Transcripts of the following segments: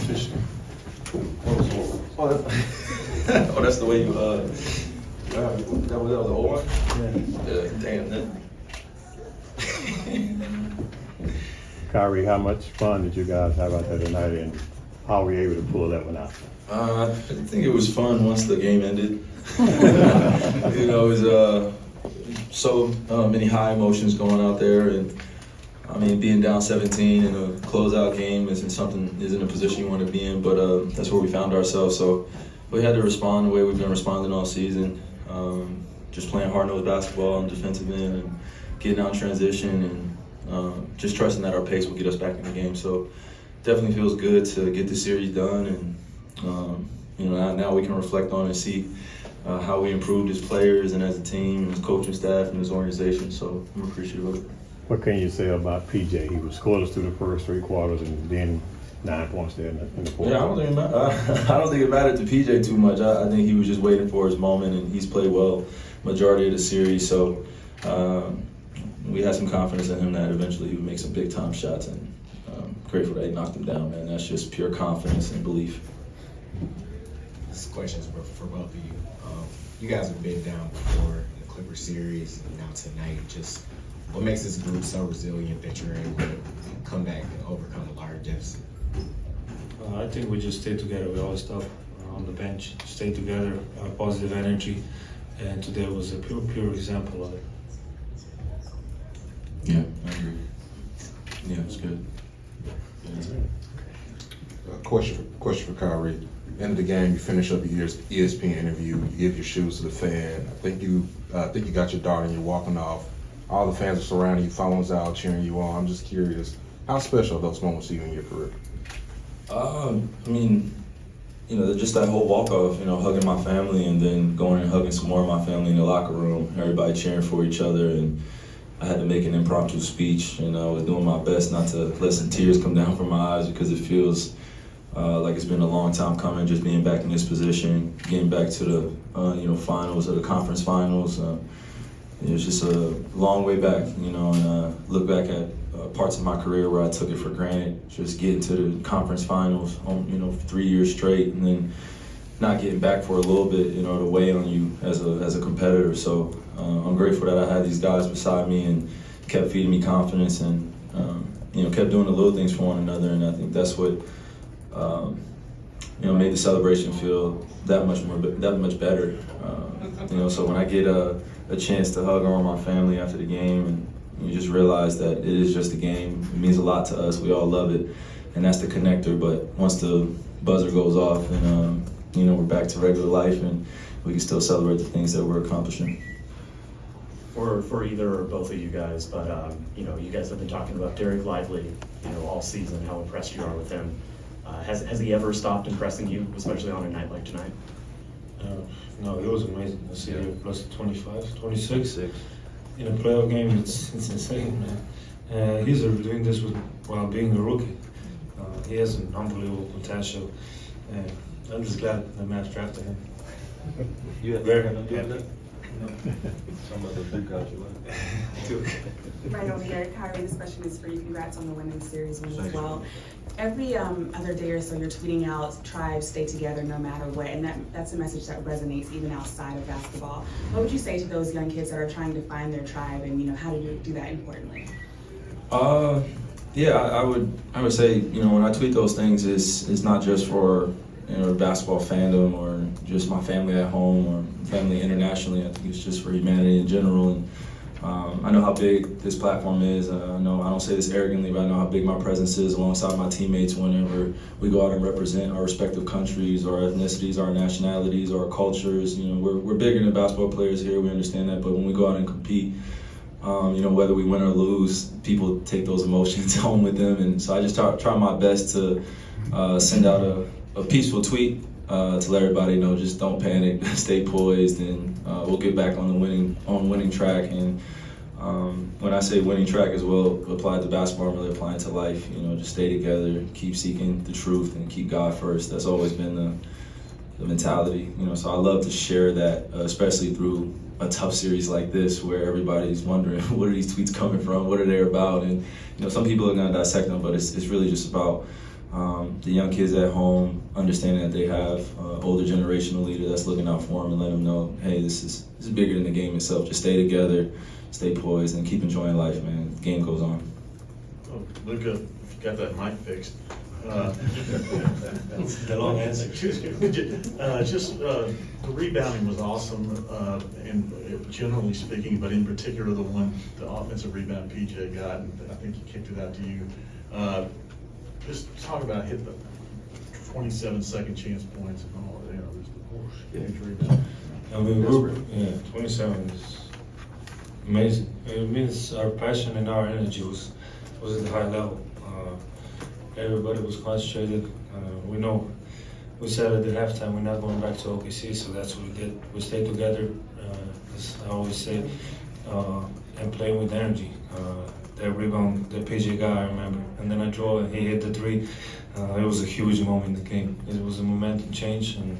officially. Oh, that's the way you, that was the old one? Yeah. Damn, that. Kyrie, how much fun did you guys have out there tonight, and how were you able to pull that one out? I think it was fun once the game ended. It was so many high emotions going out there, and I mean, being down 17 in a closeout game isn't a position you want to be in, but that's where we found ourselves. So we had to respond the way we've been responding all season, just playing hard-nosed basketball on defensive end and getting out in transition and just trusting that our pace will get us back in the game. So definitely feels good to get the series done, and now we can reflect on and see how we improved as players and as a team, as coaching staff, and as organization. So I'm appreciative of it. What can you say about PJ? He was scoreless through the first 3 quarters, and then 9 points there in the fourth. Yeah, I don't think it mattered to PJ too much. I think he was just waiting for his moment, and he's played well majority of the series. So we had some confidence in him that eventually he would make some big time shots, and grateful that he knocked him down, man. That's just pure confidence and belief. This question is for both of you. You guys have been down before in the Clippers series, and now tonight. Just what makes this group so resilient that you're able to come back and overcome a large deficit? I think we just stay together. We always talk on the bench, stay together, positive energy, and today was a pure example of it. Yeah, I agree. Yeah, it's good. Question for Kyrie. End of the game, you finish up your ESPN interview. You give your shoes to the fan. I think you got your dart and you're walking off. All the fans are surrounding you, phones out, cheering you on. I'm just curious, how special are those moments to you in your career? I mean, just that whole walk-off, hugging my family and then going and hugging some more of my family in the locker room, everybody cheering for each other, and I had to make an impromptu speech, and I was doing my best not to let some tears come down from my eyes because it feels like it's been a long time coming, just being back in this position, getting back to the finals or the conference finals. It was just a long way back, and look back at parts of my career where I took it for granted, just getting to the conference finals, 3 years straight, and then not getting back for a little bit, to weigh on you as a competitor. So I'm grateful that I had these guys beside me and kept feeding me confidence and, kept doing the little things for one another. And I think that's what, made the celebration feel that much better. So when I get a chance to hug all my family after the game, and you just realize that it is just a game. It means a lot to us. We all love it, and that's the connector. But once the buzzer goes off, and we're back to regular life, and we can still celebrate the things that we're accomplishing. For either or both of you guys, but you guys have been talking about Derek Lively, all season, how impressed you are with him. Has he ever stopped impressing you, especially on a night like tonight? No, it was amazing. I see you plus 25, 26 in a playoff game. It's insane, man. He's doing this while being a rookie. He has an unbelievable potential, and I'm just glad the Mavs drafted him. You have Very happy. happy. Some of the big guys you like. Right over here, Kyrie, this question is for you. Congrats on the winning series win as well. Every other day or so, you're tweeting out, "Tribes stay together no matter what," and that's a message that resonates even outside of basketball. What would you say to those young kids that are trying to find their tribe, and how do you do that importantly? Yeah, I would say, when I tweet those things, it's not just for basketball fandom or just my family at home or family internationally. I think it's just for humanity in general. And I know how big this platform is. I don't say this arrogantly, but I know how big my presence is alongside my teammates whenever we go out and represent our respective countries, our ethnicities, our nationalities, our cultures. We're bigger than basketball players here. We understand that, but when we go out and compete, whether we win or lose, people take those emotions home with them. And so I just try my best to send out a peaceful tweet to let everybody know, just don't panic, stay poised, and we'll get back on the winning track. And when I say winning track as well, applied to basketball, I'm really applying to life. Just stay together, keep seeking the truth, and keep God first. That's always been the mentality. So I love to share that, especially through a tough series like this, where everybody's wondering, what are these tweets coming from? What are they about? And some people are gonna dissect them, but it's really just about the young kids at home, understanding that they have older generational leader that's looking out for them and let them know, hey, this is bigger than the game itself. Just stay together, stay poised, and keep enjoying life, man. The game goes on. Oh, Luka, if you got that mic fixed. The long answer. The rebounding was awesome, and generally speaking, but in particular the offensive rebound PJ got, and I think he kicked it out to you. Just talk about hitting the 27 second chance points and all, just huge rebound. I mean, 27 is amazing. It means our passion and our energy was at a high level. Everybody was concentrated. We know, we said at the halftime we're not going back to OKC, so that's what we did. We stayed together, as I always say, and playing with energy. That rebound, the PJ guy, I remember. And then I drove and he hit the three. It was a huge moment in the game. It was a momentum change, and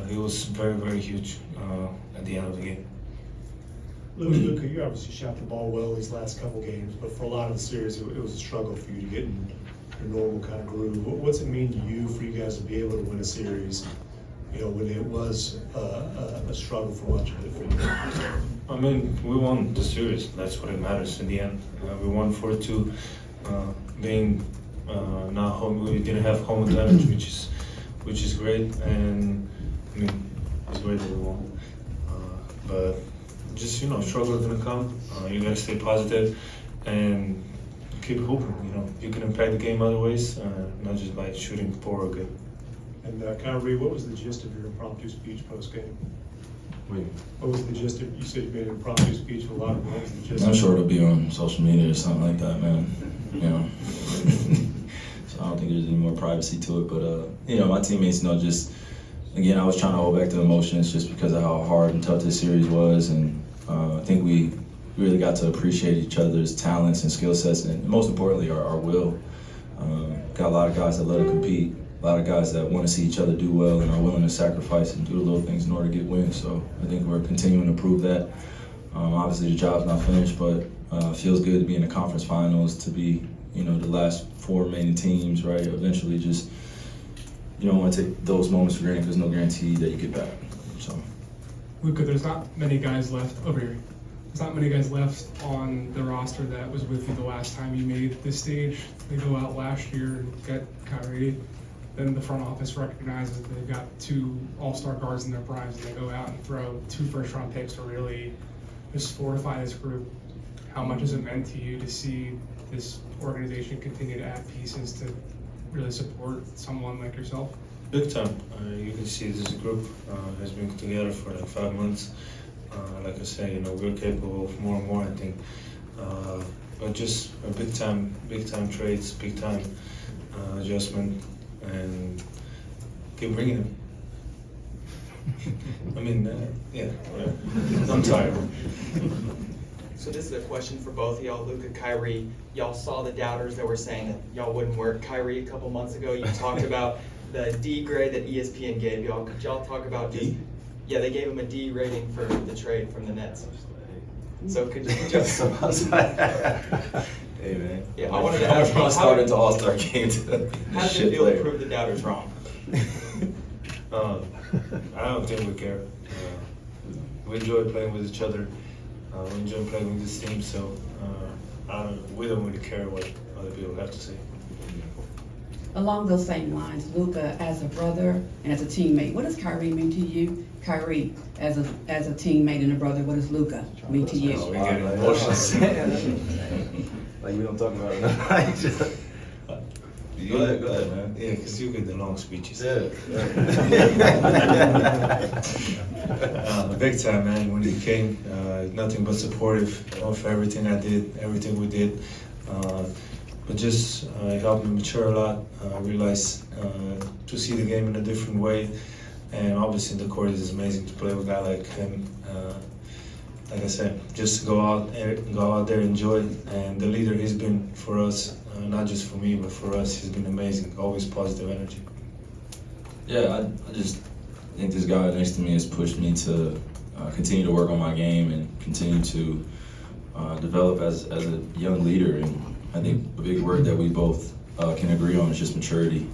it was very, very huge at the end of the game. Luka, you obviously shot the ball well these last couple games, but for a lot of the series, it was a struggle for you to get in your normal kind of groove. What's it mean to you for you guys to be able to win a series, when it was a struggle for much of it for you? I mean, we won the series. That's what it matters in the end. We won 4-2, being not home. We didn't have home advantage, which is great, and I mean, it's great that we won. But just struggle is gonna come. You gotta stay positive and keep hooping. You can impact the game other ways, not just by shooting poor or good. And Kyrie, what was the gist of your impromptu speech post-game? What was the gist of, you said you made an impromptu speech for a lot of what was the gist? I'm sure it'll be on social media or something like that, man. So I don't think there's any more privacy to it, but my teammates just, again, I was trying to hold back the emotions just because of how hard and tough this series was, and I think we really got to appreciate each other's talents and skill sets, and most importantly, our will. Got a lot of guys that love to compete, a lot of guys that want to see each other do well and are willing to sacrifice and do the little things in order to get wins. So I think we're continuing to prove that. Obviously, the job's not finished, but it feels good to be in the conference finals, to be the last four remaining teams, right? Eventually, just you don't want to take those moments for granted because there's no guarantee that you get back. So, Luka, there's not many guys left over here. There's not many guys left on the roster that was with you the last time you made this stage. They go out last year and get Kyrie. Then the front office recognizes that they've got two all-star guards in their primes, and they go out and throw 2 first-round picks to really just fortify this group. How much has it meant to you to see this organization continue to add pieces to really support someone like yourself? Big time. You can see this group has been together for like 5 months. Like I say, we're capable of more and more, I think. But just a big time trades, big time adjustment, and keep bringing them. I mean, whatever. I'm tired. So this is a question for both of y'all, Luka, Kyrie. Y'all saw the doubters that were saying that y'all wouldn't work. Kyrie, a couple months ago, you talked about the D grade that ESPN gave y'all. Could y'all talk about D? Yeah, they gave him a D rating for the trade from the Nets. So could you just... Hey, man. Yeah, I wanted to ask you. Start into All-Star game to how does it feel to prove the doubters wrong? I don't think we care. We enjoy playing with each other. We enjoy playing with this team, so we don't really care what other people have to say. Along those same lines, Luka, as a brother and as a teammate, what does Kyrie mean to you? Kyrie, as a teammate and a brother, what does Luka mean to you? We get emotions. Like we don't talk about it. Go ahead, man. Yeah, because you get the long speeches. Big time, man. When he came, nothing but supportive of everything I did, everything we did. But just it helped me mature a lot. Realize to see the game in a different way, and obviously the court is amazing to play with a guy like him. Like I said, just to go out there, enjoy it. And the leader he's been for us, not just for me, but for us, he's been amazing. Always positive energy. Yeah, I just think this guy next to me has pushed me to continue to work on my game and continue to develop as a young leader. And I think a big word that we both can agree on is just maturity.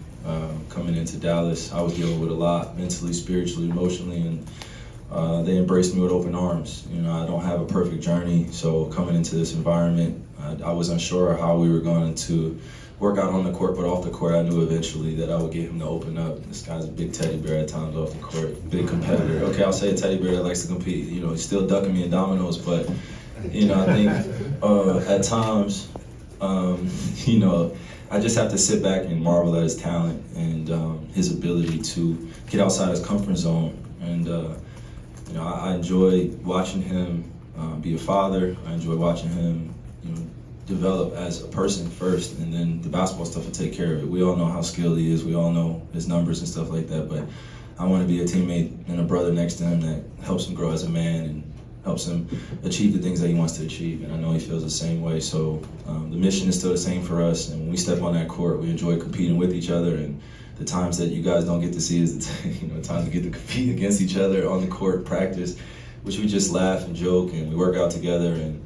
coming into Dallas. I was dealing with a lot mentally, spiritually, emotionally, and they embraced me with open arms. You know, I don't have a perfect journey, so coming into this environment, I was unsure how we were going to work out on the court, but off the court, I knew eventually that I would get him to open up. This guy's a big teddy bear at times off the court, big competitor. Okay, I'll say a teddy bear that likes to compete. You know, he's still ducking me in dominoes, but, you know, I think at times, you know, I just have to sit back and marvel at his talent and his ability to get outside his comfort zone. And, you know, I enjoy watching him be a father. I enjoy watching him, you know, develop as a person first, and then the basketball stuff will take care of it. We all know how skilled he is. We all know his numbers and stuff like that, but I want to be a teammate and a brother next to him that helps him grow as a man and helps him achieve the things that he wants to achieve, and I know he feels the same way. So the mission is still the same for us, and when we step on that court, we enjoy competing with each other, and the times that you guys don't get to see is the times we get to compete against each other on the court, practice, which we just laugh and joke, and we work out together, and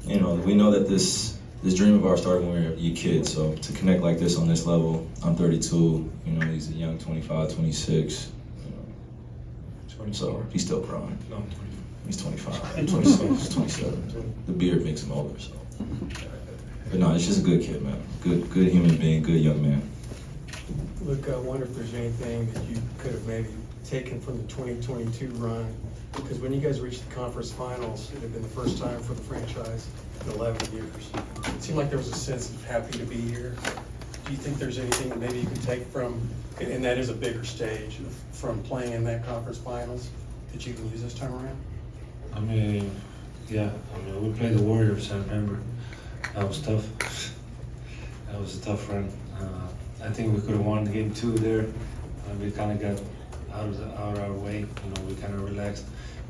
you know, we know that this dream of ours started when we were a kid, so to connect like this on this level, I'm 32, you know, he's a young 25, 26, you know, 24. so he's still growing. No, 24. He's 25. 27. He's 27. The beard makes him older, so. But no, it's just a good kid, man. Good human being, good young man. Luka, I wonder if there's anything that you could have maybe taken from the 2022 run, because when you guys reached the conference finals, it had been the first time for the franchise in 11 years. It seemed like there was a sense of happy to be here. Do you think there's anything that maybe you can take from, and that is a bigger stage, from playing in that conference finals that you can use this time around? I mean, yeah. I mean, we played the Warriors. I remember that was tough. That was a tough run. I think we could have won game 2 there. We kind of got out of our way. You know, we kind of relaxed.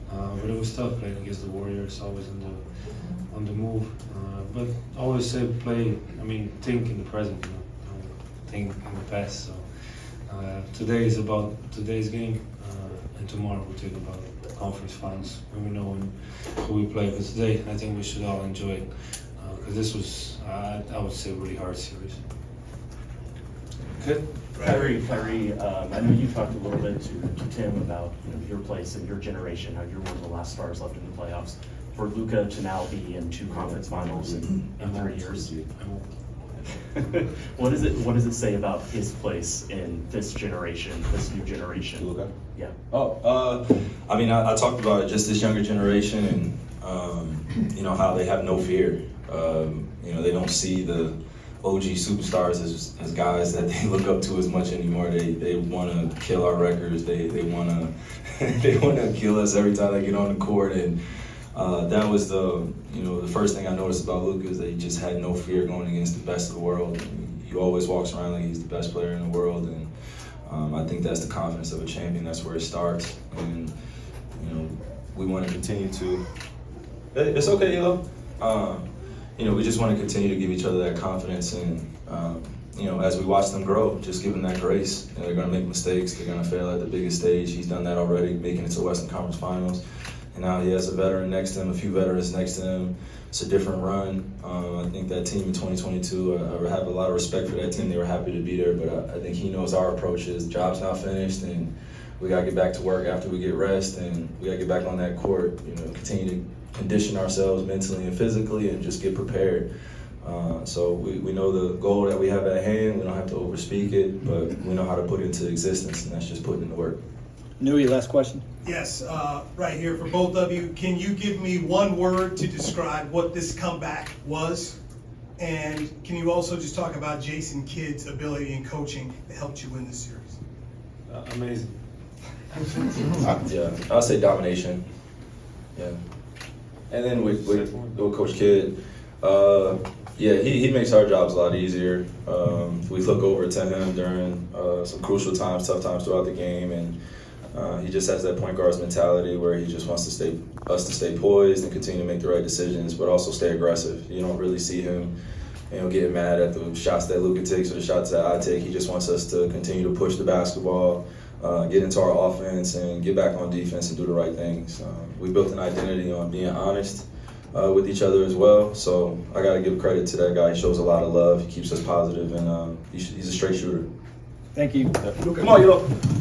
But it was tough playing against the Warriors. Always on the move. But always say think in the present. You know, think in the past. So today is about today's game, and tomorrow we'll think about conference finals when we know who we play. But today, I think we should all enjoy it because this was, I would say, a really hard series. Good. Kyrie, I know you talked a little bit to Tim about your place in your generation, how you're one of the last stars left in the playoffs. For Luka to now be in 2 conference finals in 3 years, what does it say about his place in this generation, this new generation? Luka? Yeah. I mean, I talked about it, just this younger generation, and you know how they have no fear. You know, they don't see the OG superstars as guys that they look up to as much anymore. They want to kill our records. They want to kill us every time they get on the court. And that was the first thing I noticed about Luka is that he just had no fear going against the best of the world. He always walks around like he's the best player in the world, and I think that's the confidence of a champion. That's where it starts. And you know, we want to continue to. It's okay, you know, we just want to continue to give each other that confidence, and you know, as we watch them grow, just give them that grace. You know, they're going to make mistakes. They're going to fail at the biggest stage. He's done that already, making it to Western Conference Finals, and now he has a veteran next to him, a few veterans next to him. It's a different run. I think that team in 2022, I have a lot of respect for that team. They were happy to be there, but I think he knows our approach is the job's not finished, and we got to get back to work after we get rest, and we got to get back on that court. You know, continue to condition ourselves mentally and physically and just get prepared. So we know the goal that we have at hand. We don't have to overspeak it, but we know how to put it into existence, and that's just putting in the work. Nui, last question. Yes, right here for both of you. Can you give me one word to describe what this comeback was? And can you also just talk about Jason Kidd's ability in coaching that helped you win this series? Amazing. Yeah, I'll say domination. Yeah. And then with Coach Kidd, yeah, he makes our jobs a lot easier. We look over to him during some crucial times, tough times throughout the game, and he just has that point guard's mentality where he just wants us to stay poised and continue to make the right decisions, but also stay aggressive. You don't really see him, getting mad at the shots that Luka takes or the shots that I take. He just wants us to continue to push the basketball, get into our offense, and get back on defense and do the right things. We built an identity on being honest with each other as well. So I got to give credit to that guy. He shows a lot of love. He keeps us positive, and he's a straight shooter. Thank you. Come on, you look.